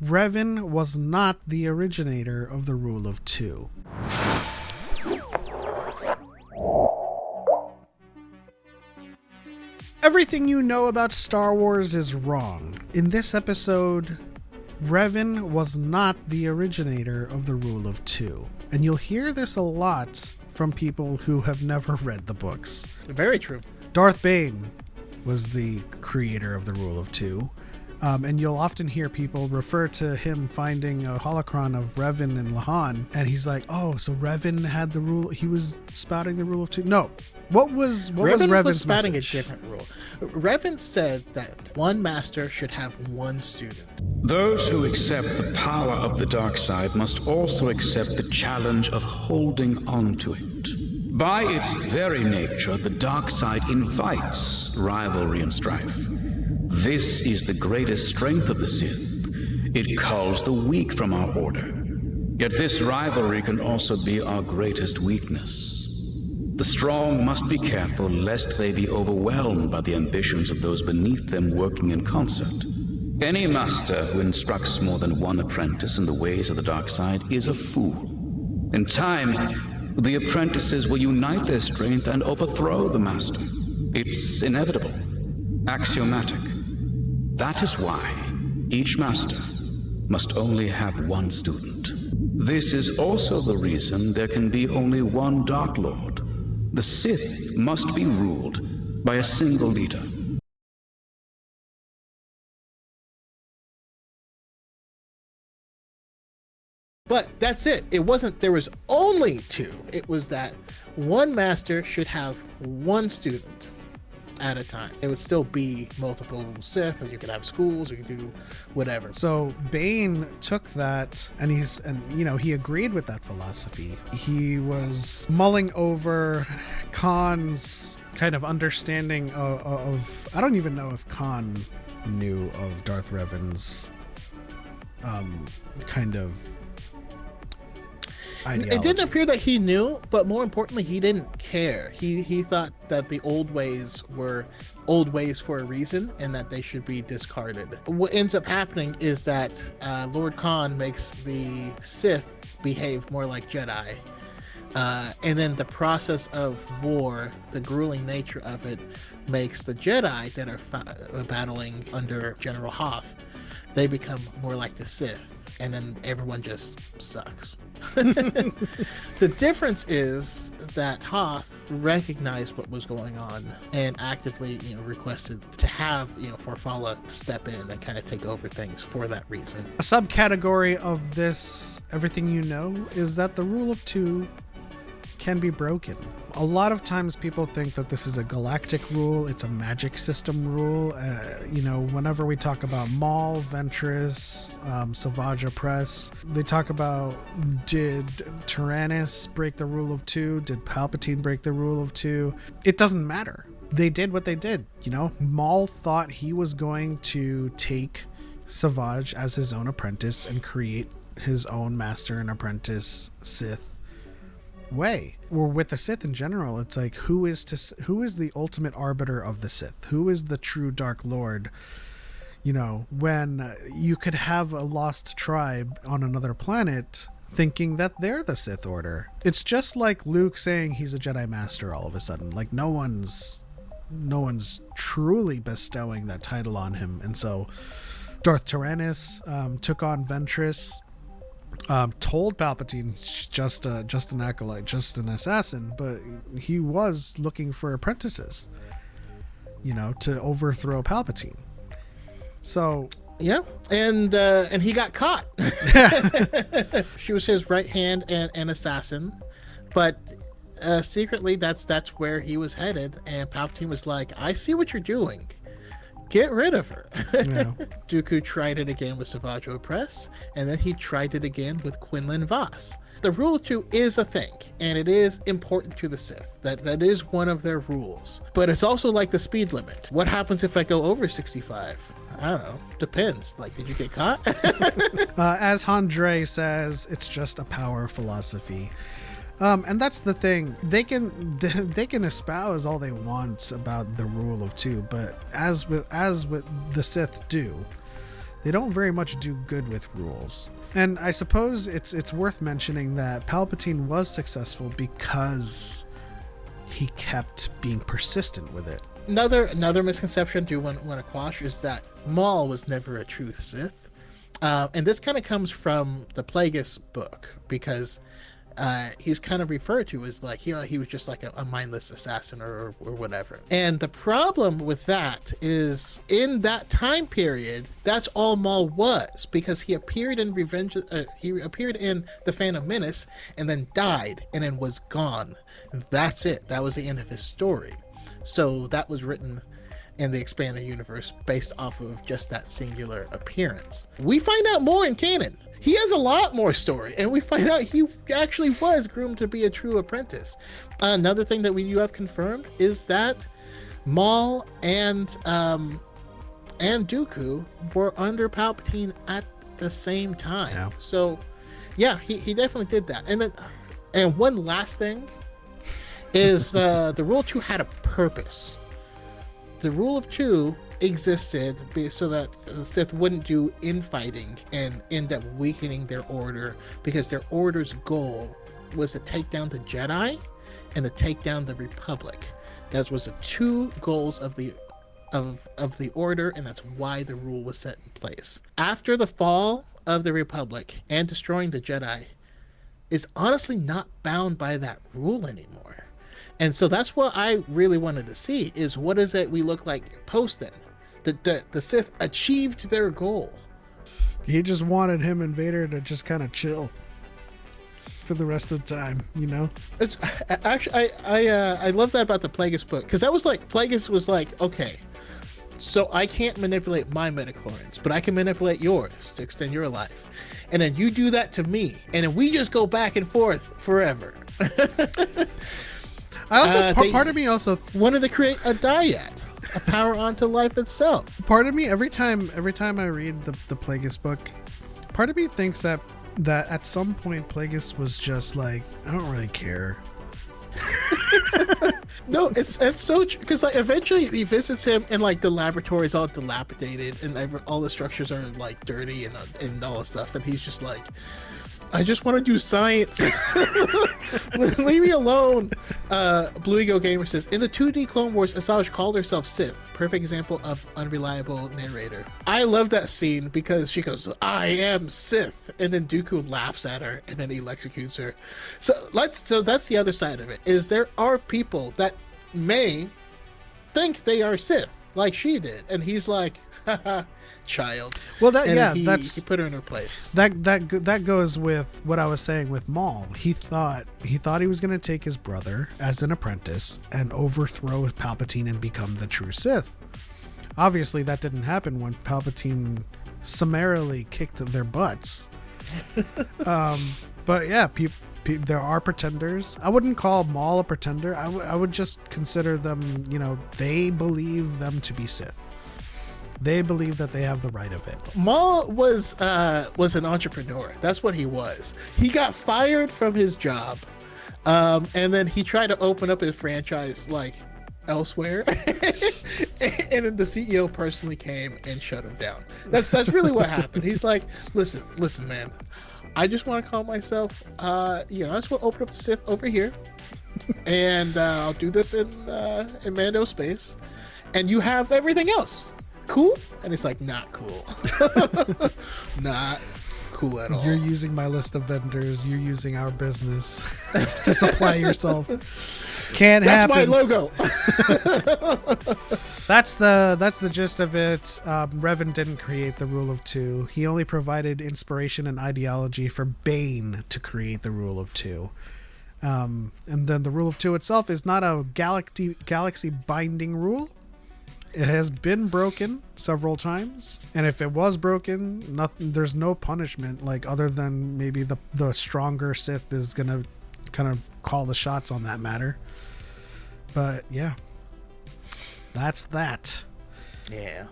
Revan was not the originator of the rule of two. Everything you know about Star Wars is wrong. In this episode, Revan was not the originator of the rule of two. And you'll hear this a lot from people who have never read the books. Very true. Darth Bane was the creator of the rule of two. And you'll often hear people refer to him finding a holocron of Revan and Lehon, and he's like, "Oh, so Revan had the rule? He was spouting the rule of two." No, what was Revan's spouting message? a different rule. Revan said that one master should have one student. Those who accept the power of the dark side must also accept the challenge of holding on to it. By its very nature, the dark side invites rivalry and strife. This is the greatest strength of the Sith. It culls the weak from our order. Yet this rivalry can also be our greatest weakness. The strong must be careful lest they be overwhelmed by the ambitions of those beneath them working in concert. Any master who instructs more than one apprentice in the ways of the dark side is a fool. In time, the apprentices will unite their strength and overthrow the master. It's inevitable, axiomatic. That is why each master must only have one student. This is also the reason there can be only one Dark Lord. The Sith must be ruled by a single leader. But that's it. It wasn't there was only two. It was that one master should have one student at a time. It would still be multiple Sith, and you could have schools, you could do whatever. So Bane took that, and he agreed with that philosophy. He was mulling over Khan's kind of understanding of I don't even know if Khan knew of Darth Revan's kind of ideology. It didn't appear that he knew, but more importantly, he didn't care. He thought that the old ways were old ways for a reason, and that they should be discarded. What ends up happening is that Lord Khan makes the Sith behave more like Jedi. And then the process of war, the grueling nature of it, makes the Jedi that are battling under General Hoth, they become more like the Sith. And then everyone just sucks. The difference is that Hoth recognized what was going on and actively, requested to have, Farfalla step in and kind of take over things for that reason. A subcategory of this everything you know is that the rule of two can be broken. A lot of times people think that this is a galactic rule, it's a magic system rule. Whenever we talk about Maul, Ventress, Savage Opress, they talk about, did Tyrannus break the rule of two? Did Palpatine break the rule of two? It doesn't matter. They did what they did. Maul thought he was going to take Savage as his own apprentice and create his own master and apprentice Sith way. Or with the Sith in general, it's like, who is the ultimate arbiter of the Sith? Who is the true Dark Lord? When you could have a lost tribe on another planet thinking that they're the Sith Order. It's just like Luke saying he's a Jedi Master all of a sudden. Like no one's truly bestowing that title on him. And so Darth Tyrannus took on Ventress. Told Palpatine just an acolyte, just an assassin, but he was looking for apprentices, to overthrow Palpatine. So yeah, and he got caught. She was his right hand and assassin, but secretly that's where he was headed. And Palpatine was like, "I see what you're doing. Get rid of her." Yeah. Dooku tried it again with Savage Opress, and then he tried it again with Quinlan Vos. The rule of two is a thing, and it is important to the Sith. That is one of their rules. But it's also like the speed limit. What happens if I go over 65? I don't know. Depends. Like, did you get caught? As Andre says, it's just a power philosophy. And that's the thing. They can espouse all they want about the rule of two, but as with the Sith do, they don't very much do good with rules. And I suppose it's worth mentioning that Palpatine was successful because he kept being persistent with it. Another misconception do want to quash is that Maul was never a true Sith. And this kind of comes from the Plagueis book, because he's kind of referred to as like, he was just like a mindless assassin or whatever. And the problem with that is, in that time period, that's all Maul was, because he appeared in he appeared in The Phantom Menace and then died and then was gone. And that's it. That was the end of his story. So that was written in the expanded universe based off of just that singular appearance. We find out more in canon. He has a lot more story, and we find out he actually was groomed to be a true apprentice. Another thing that we have confirmed is that Maul and Dooku were under Palpatine at the same time. Yeah. So yeah, he definitely did that. And one last thing is the Rule 2 had a purpose. The Rule of 2 existed so that the Sith wouldn't do infighting and end up weakening their order, because their order's goal was to take down the Jedi and to take down the Republic. That was the two goals of the order, and that's why the rule was set in place. After the fall of the Republic and destroying the Jedi is honestly not bound by that rule anymore. And so that's what I really wanted to see, is what is it we look like post then? The Sith achieved their goal. He just wanted him and Vader to just kind of chill for the rest of the time, you know? It's actually, I love that about the Plagueis book, because that was like, Plagueis was like, okay, so I can't manipulate my midichlorians, but I can manipulate yours to extend your life. And then you do that to me, and then we just go back and forth forever. I also part of me also wanted to create a dyad, a power onto life itself. Part of me, every time I read the Plagueis book, part of me thinks that at some point Plagueis was just like, I don't really care. No, it's so true, because like eventually he visits him and like the laboratory is all dilapidated and all the structures are like dirty and all this stuff, and he's just like, I just want to do science. Leave me alone. Blue Ego Gamer says, in the 2D Clone Wars, Asajj called herself Sith. Perfect example of unreliable narrator. I love that scene because she goes, I am Sith. And then Dooku laughs at her and then he electrocutes her. So that's the other side of it, is there are people that may think they are Sith, like she did. And he's like, haha, child. Well, he put her in her place. That goes with what I was saying with Maul. He thought he was going to take his brother as an apprentice and overthrow Palpatine and become the true Sith. Obviously, that didn't happen when Palpatine summarily kicked their butts. But yeah, there are pretenders. I wouldn't call Maul a pretender. I would just consider them, they believe them to be Sith. They believe that they have the right of it. Maul was an entrepreneur. That's what he was. He got fired from his job, and then he tried to open up his franchise like elsewhere, and then the CEO personally came and shut him down. That's really what happened. He's like, listen, man. I just want to call myself, I just want to open up the Sith over here, and I'll do this in Mando space, and you have everything else. Cool? And it's like, not cool. Not cool at all. You're using my list of vendors. You're using our business to supply yourself. Can't happen. That's my logo. That's the gist of it. Revan didn't create the Rule of Two. He only provided inspiration and ideology for Bane to create the Rule of Two. And then the Rule of Two itself is not a galaxy binding rule. It has been broken several times, and if it was broken, there's no punishment, like other than maybe the stronger Sith is gonna kind of call the shots on that matter. But yeah, that's that. Yeah.